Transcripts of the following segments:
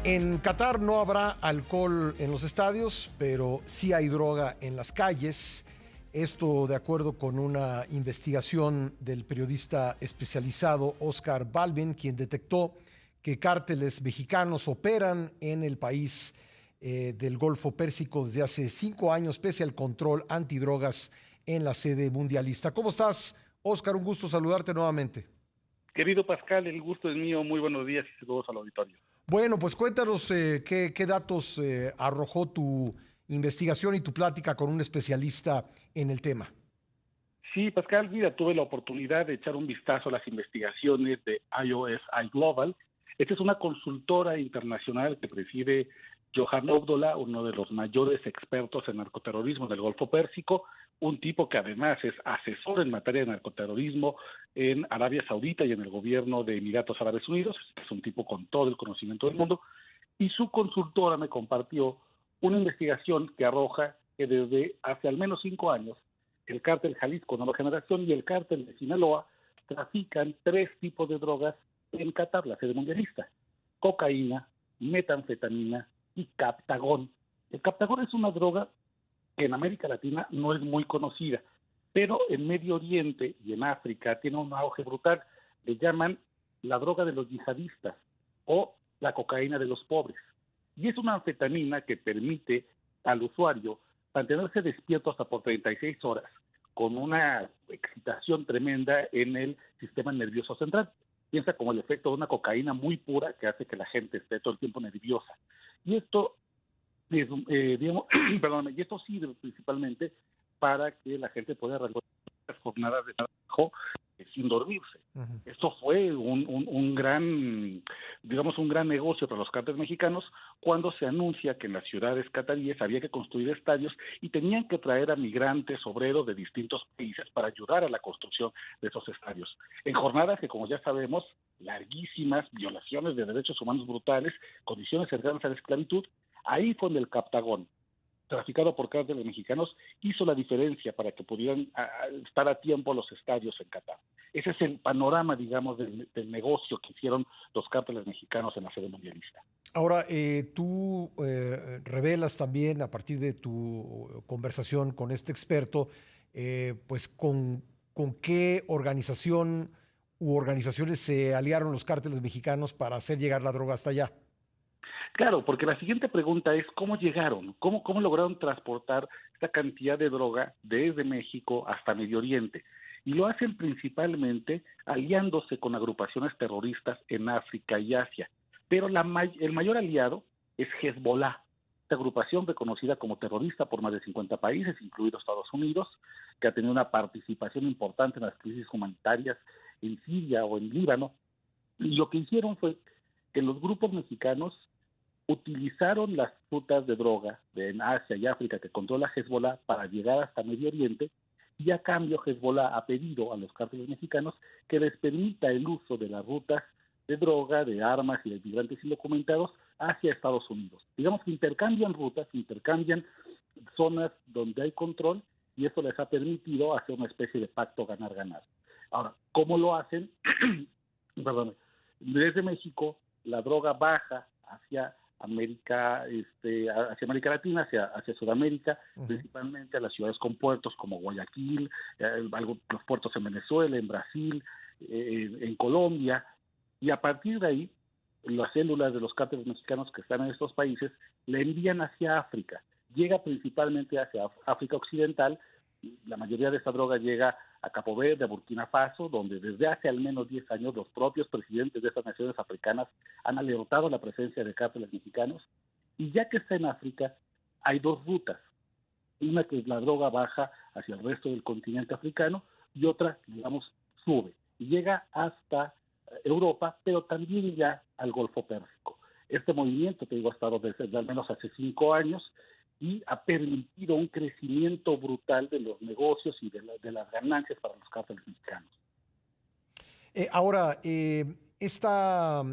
En Qatar no habrá alcohol en los estadios, pero sí hay droga en las calles. Esto de acuerdo con una investigación del periodista especializado Oscar Balvin, quien detectó que cárteles mexicanos operan en el país del Golfo Pérsico desde hace 5 años, pese al control antidrogas en la sede mundialista. ¿Cómo estás, Oscar? Un gusto saludarte nuevamente. Querido Pascal, el gusto es mío. Muy buenos días y saludos al auditorio. Bueno, pues cuéntanos qué datos arrojó tu investigación y tu plática con un especialista en el tema. Sí, Pascal, mira, tuve la oportunidad de echar un vistazo a las investigaciones de IOSI Global. Esta es una consultora internacional que preside Johan Obdola, uno de los mayores expertos en narcoterrorismo del Golfo Pérsico, un tipo que además es asesor en materia de narcoterrorismo en Arabia Saudita y en el gobierno de Emiratos Árabes Unidos. Es un tipo con todo el conocimiento del mundo. Y su consultora me compartió una investigación que arroja que desde hace al menos 5 años el cártel Jalisco Nueva Generación y el cártel de Sinaloa trafican 3 tipos de drogas en Qatar, la sede mundialista: cocaína, metanfetamina y captagón. El captagón es una droga que en América Latina no es muy conocida, pero en Medio Oriente y en África tiene un auge brutal. Le llaman la droga de los yihadistas o la cocaína de los pobres. Y es una anfetamina que permite al usuario mantenerse despierto hasta por 36 horas, con una excitación tremenda en el sistema nervioso central. Piensa como el efecto de una cocaína muy pura que hace que la gente esté todo el tiempo nerviosa. Y esto, digamos, perdóname, y esto sirve principalmente para que la gente pueda realizar las jornadas de trabajo sin dormirse. Ujú. Esto fue un gran, digamos, un gran negocio para los cárteles mexicanos cuando se anuncia que en las ciudades cataríes había que construir estadios y tenían que traer a migrantes, obreros de distintos países para ayudar a la construcción de esos estadios. En jornadas que, como ya sabemos, larguísimas, violaciones de derechos humanos brutales, condiciones cercanas a la esclavitud, ahí fue donde el Captagón, traficado por cárteles mexicanos, hizo la diferencia para que pudieran estar a tiempo los estadios en Qatar. Ese es el panorama, digamos, del negocio que hicieron los cárteles mexicanos en la sede mundialista. Ahora, tú revelas también a partir de tu conversación con este experto, pues con qué organización u organizaciones se aliaron los cárteles mexicanos para hacer llegar la droga hasta allá. Claro, porque la siguiente pregunta es ¿cómo llegaron? ¿Cómo lograron transportar esta cantidad de droga desde México hasta Medio Oriente? Y lo hacen principalmente aliándose con agrupaciones terroristas en África y Asia. Pero el mayor aliado es Hezbollah, esta agrupación reconocida como terrorista por más de 50 países, incluidos Estados Unidos, que ha tenido una participación importante en las crisis humanitarias en Siria o en Líbano. Y lo que hicieron fue que los grupos mexicanos utilizaron las rutas de droga en Asia y África que controla Hezbollah para llegar hasta Medio Oriente, y a cambio Hezbollah ha pedido a los cárteles mexicanos que les permita el uso de las rutas de droga, de armas y de migrantes indocumentados hacia Estados Unidos. Digamos que intercambian rutas, intercambian zonas donde hay control, y eso les ha permitido hacer una especie de pacto ganar-ganar. Ahora, ¿cómo lo hacen? Perdón, desde México la droga baja hacia América Latina, hacia Sudamérica, Ujú. principalmente a las ciudades con puertos como Guayaquil, los puertos en Venezuela, en Brasil, en Colombia, y a partir de ahí las células de los cárteles mexicanos que están en estos países le envían hacia África. Llega principalmente hacia África Occidental. La mayoría de esta droga llega a Cabo Verde, a Burkina Faso, donde desde hace al menos 10 años los propios presidentes de estas naciones africanas han alertado la presencia de cárteles mexicanos. Y ya que está en África, hay 2 rutas. Una que es la droga baja hacia el resto del continente africano, y otra, digamos, sube y llega hasta Europa, pero también ya al Golfo Pérsico. Este movimiento, te digo, ha estado desde al menos hace 5 años y ha permitido un crecimiento brutal de los negocios y de las ganancias para los cárteles mexicanos. Ahora, esta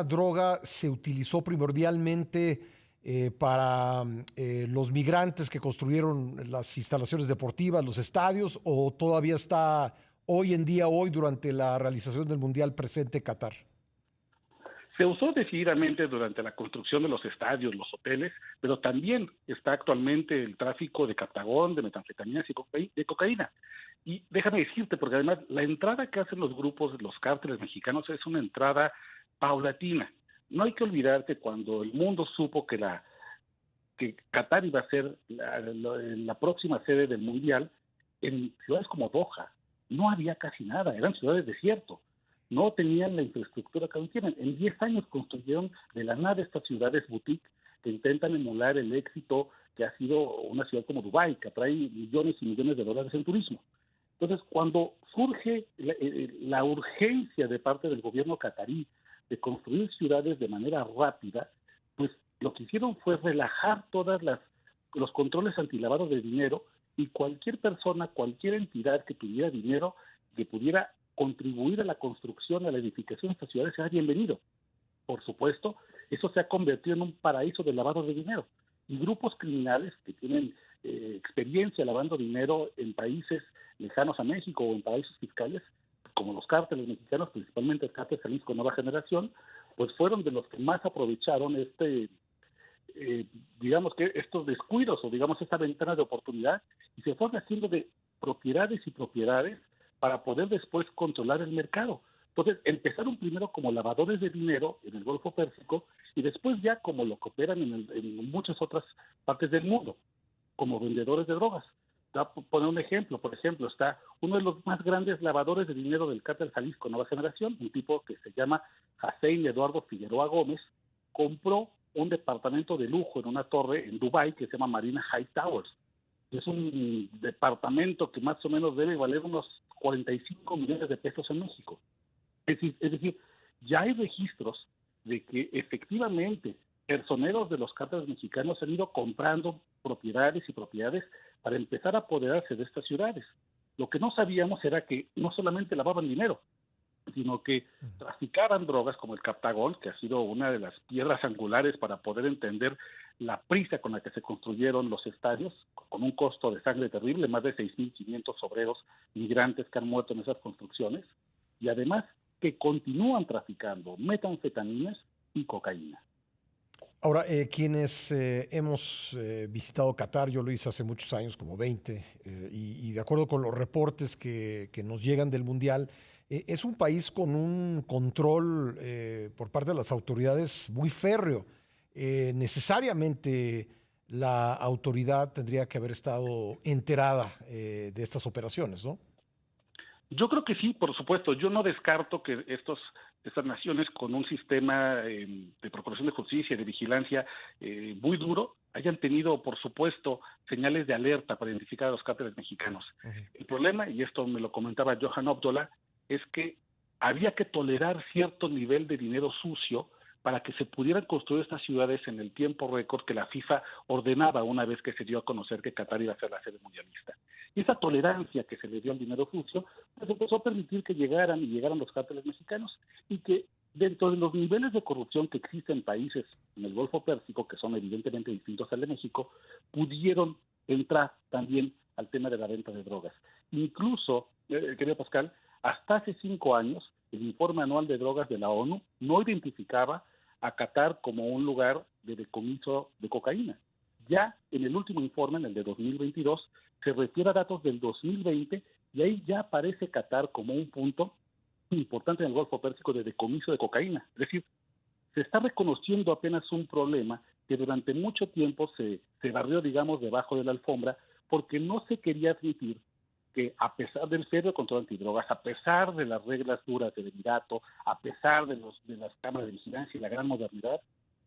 droga se utilizó primordialmente para los migrantes que construyeron las instalaciones deportivas, los estadios, o todavía está hoy en día, hoy durante la realización del Mundial presente Qatar. Se usó decididamente durante la construcción de los estadios, los hoteles, pero también está actualmente el tráfico de captagón, de metanfetaminas y de cocaína. Y déjame decirte, porque además la entrada que hacen los grupos, los cárteles mexicanos, es una entrada paulatina. No hay que olvidar que cuando el mundo supo que Qatar iba a ser la próxima sede del Mundial, en ciudades como Doha no había casi nada, eran ciudades desierto, no tenían la infraestructura que hoy tienen. En 10 años construyeron de la nada estas ciudades boutique que intentan emular el éxito que ha sido una ciudad como Dubái, que atrae millones y millones de dólares en turismo. Entonces, cuando surge la urgencia de parte del gobierno catarí de construir ciudades de manera rápida, pues lo que hicieron fue relajar los controles antilavado de dinero, y cualquier persona, cualquier entidad que tuviera dinero, que pudiera contribuir a la construcción, a la edificación de estas ciudades, era bienvenido. Por supuesto, eso se ha convertido en un paraíso de lavado de dinero. Y grupos criminales que tienen experiencia lavando dinero en países lejanos a México o en paraísos fiscales, como los cárteles mexicanos, principalmente el cártel Jalisco Nueva Generación, pues fueron de los que más aprovecharon digamos que estos descuidos o digamos esta ventana de oportunidad, y se fueron haciendo de propiedades y propiedades para poder después controlar el mercado. Entonces empezaron primero como lavadores de dinero en el Golfo Pérsico y después ya como lo que operan en muchas otras partes del mundo, como vendedores de drogas. Voy a poner un ejemplo. Por ejemplo, está uno de los más grandes lavadores de dinero del cártel Jalisco Nueva Generación, un tipo que se llama Hacén Eduardo Figueroa Gómez. Compró un departamento de lujo en una torre en Dubái que se llama Marina High Towers. Es un departamento que más o menos debe valer unos 45 millones de pesos en México. Es decir, ya hay registros de que efectivamente personeros de los cárteles mexicanos han ido comprando propiedades y propiedades para empezar a apoderarse de estas ciudades. Lo que no sabíamos era que no solamente lavaban dinero, sino que traficaban drogas como el captagón, que ha sido una de las piedras angulares para poder entender la prisa con la que se construyeron los estadios, con un costo de sangre terrible, más de 6.500 obreros migrantes que han muerto en esas construcciones, y además que continúan traficando metanfetaminas y cocaína. Ahora, quienes hemos visitado Qatar, yo lo hice hace muchos años, como 20, y de acuerdo con los reportes que nos llegan del Mundial, es un país con un control por parte de las autoridades muy férreo. Necesariamente la autoridad tendría que haber estado enterada de estas operaciones, ¿no? Yo creo que sí, por supuesto. Yo no descarto que estas naciones con un sistema de procuración de justicia y de vigilancia muy duro hayan tenido, por supuesto, señales de alerta para identificar a los cárteles mexicanos. Ujú. El problema, y esto me lo comentaba Johan Abdullah, es que había que tolerar cierto nivel de dinero sucio para que se pudieran construir estas ciudades en el tiempo récord que la FIFA ordenaba una vez que se dio a conocer que Qatar iba a ser la sede mundialista. Y esa tolerancia que se le dio al dinero sucio, pues empezó a permitir que llegaran los cárteles mexicanos, y que dentro de los niveles de corrupción que existen en países en el Golfo Pérsico, que son evidentemente distintos al de México, pudieron entrar también al tema de la venta de drogas. Incluso, querido Pascal, hasta hace 5 años, el informe anual de drogas de la ONU no identificaba a Qatar como un lugar de decomiso de cocaína. Ya en el último informe, en el de 2022, se refiere a datos del 2020 y ahí ya aparece Qatar como un punto importante en el Golfo Pérsico de decomiso de cocaína. Es decir, se está reconociendo apenas un problema que durante mucho tiempo se barrió, digamos, debajo de la alfombra, porque no se quería admitir que a pesar del serio control antidrogas, a pesar de las reglas duras del Emirato, a pesar de las cámaras de vigilancia y la gran modernidad,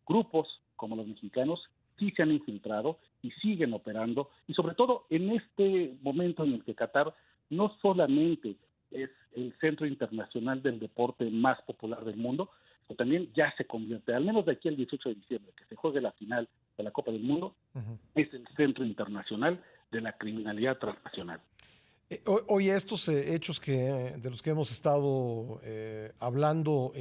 grupos como los mexicanos sí se han infiltrado y siguen operando, y sobre todo en este momento en el que Qatar no solamente es el centro internacional del deporte más popular del mundo, sino también ya se convierte, al menos de aquí al 18 de diciembre, que se juegue la final de la Copa del Mundo, es el centro internacional de la criminalidad transnacional. Oye, estos hechos de los que hemos estado hablando,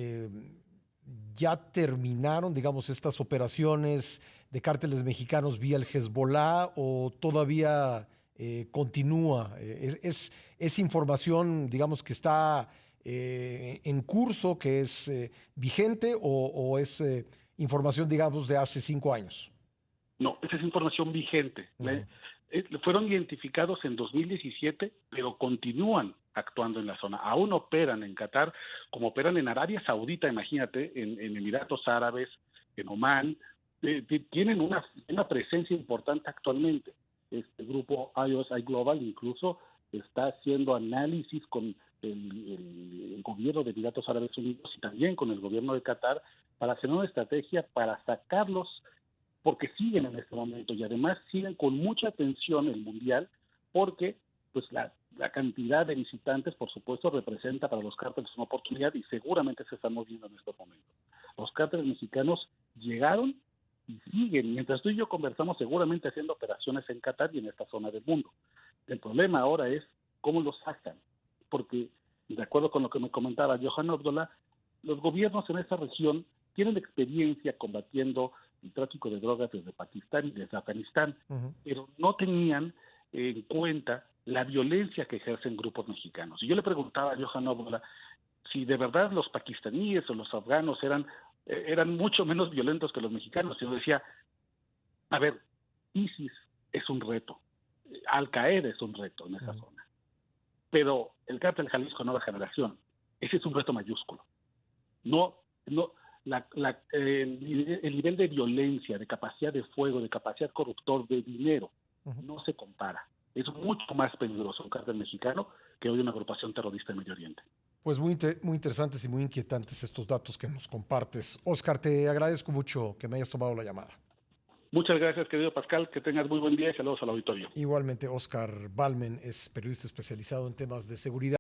¿ya terminaron, digamos, estas operaciones de cárteles mexicanos vía el Hezbollah o todavía continúa? Es información, digamos, que está en curso, que es vigente o es información, digamos, de hace 5 años? No, esa es información vigente. Ujú. Fueron identificados en 2017, pero continúan actuando en la zona. Aún operan en Qatar, como operan en Arabia Saudita, imagínate, en Emiratos Árabes, en Omán. Tienen una presencia importante actualmente. Este grupo IOSI Global incluso está haciendo análisis con el gobierno de Emiratos Árabes Unidos y también con el gobierno de Qatar para hacer una estrategia para sacarlos, porque siguen en este momento y además siguen con mucha atención el Mundial, porque pues la cantidad de visitantes, por supuesto, representa para los cárteles una oportunidad y seguramente se están moviendo en estos momentos. Los cárteles mexicanos llegaron y siguen, mientras tú y yo conversamos, seguramente haciendo operaciones en Qatar y en esta zona del mundo. El problema ahora es cómo los sacan, porque de acuerdo con lo que me comentaba Johan Abdullah, los gobiernos en esa región tienen experiencia combatiendo el tráfico de drogas desde Pakistán y desde Afganistán, Ujú. pero no tenían en cuenta la violencia que ejercen grupos mexicanos. Y yo le preguntaba a Johan Abdullah si de verdad los pakistaníes o los afganos eran mucho menos violentos que los mexicanos. Y yo decía, a ver, ISIS es un reto, Al Qaeda es un reto en esa Ujú. zona, pero el cártel Jalisco Nueva Generación, ese es un reto mayúsculo. No, no, el nivel de violencia, de capacidad de fuego, de capacidad corruptor, de dinero, Ujú. no se compara. Es mucho más peligroso un cártel mexicano que hoy una agrupación terrorista en Medio Oriente. Pues muy interesantes y muy inquietantes estos datos que nos compartes. Oscar, te agradezco mucho que me hayas tomado la llamada. Muchas gracias, querido Pascal, que tengas muy buen día y saludos al auditorio. Igualmente, Oscar Balmen es periodista especializado en temas de seguridad.